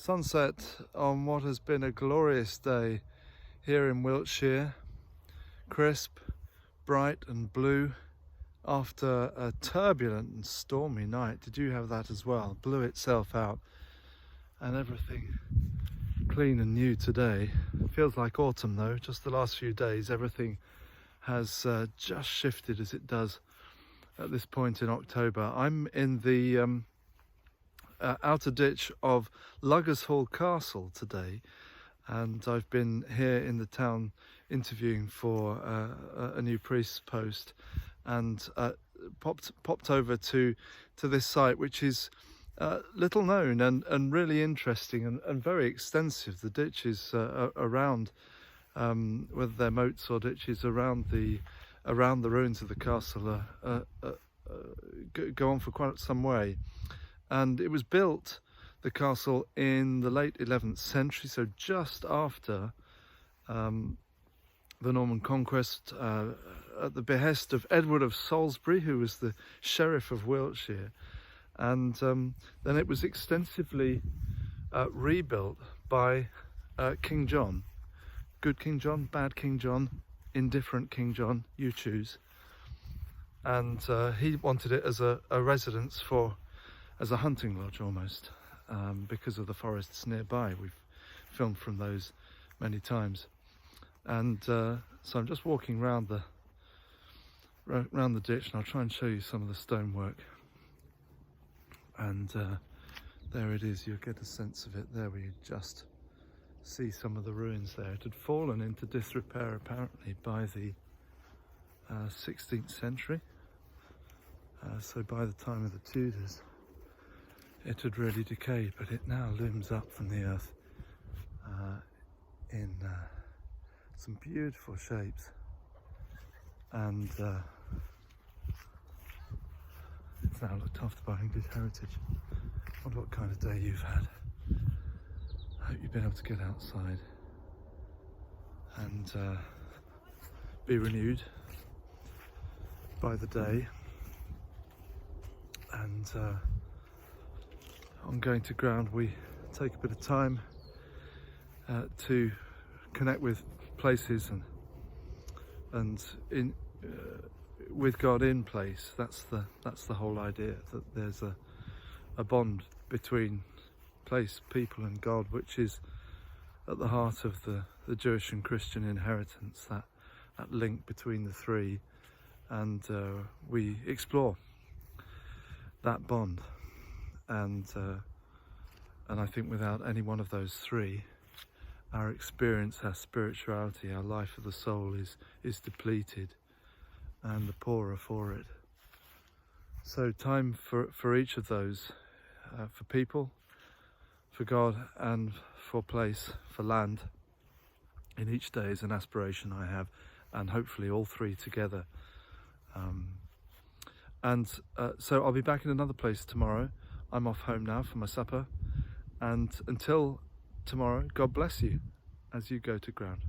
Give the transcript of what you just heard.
Sunset on what has been a glorious day here in Wiltshire. Crisp, bright and blue after a turbulent and stormy night. Did you have that as well? Blew itself out, and everything clean and new today. It feels like autumn though. Just the last few days everything has just shifted as it does at this point in October. I'm in the outer ditch of Ludgershall Castle today, and I've been here in the town interviewing for a new priest's post, and popped over to this site, which is little known and really interesting and very extensive. The ditches around, whether they're moats or ditches around the ruins of the castle, go on for quite some way. And it was built, the castle, in the late 11th century, so just after the Norman conquest, at the behest of Edward of Salisbury, who was the sheriff of Wiltshire. And then it was extensively rebuilt by King John. Good King John, bad King John, indifferent King John, you choose. And he wanted it as a residence as a hunting lodge almost, because of the forests nearby. We've filmed from those many times. And so I'm just walking round the ditch, and I'll try and show you some of the stonework. And there it is. You'll get a sense of it there, where you just see some of the ruins there. It had fallen into disrepair apparently by the 16th century. So by the time of the Tudors, it had really decayed, but it now looms up from the earth in some beautiful shapes. And it's now looked after by English Heritage. I wonder what kind of day you've had. I hope you've been able to get outside and be renewed by the day. And on going to ground, we take a bit of time to connect with places and with God in place. That's the whole idea, that there's a bond between place, people and God, which is at the heart of the Jewish and Christian inheritance, that link between the three, and we explore that bond. And I think without any one of those three, our experience, our spirituality, our life of the soul is depleted, and the poorer for it. So time for each of those, for people, for God, and for place, for land, in each day is an aspiration I have, and hopefully all three together. So I'll be back in another place tomorrow. I'm off home now for my supper, and until tomorrow, God bless you as you go to ground.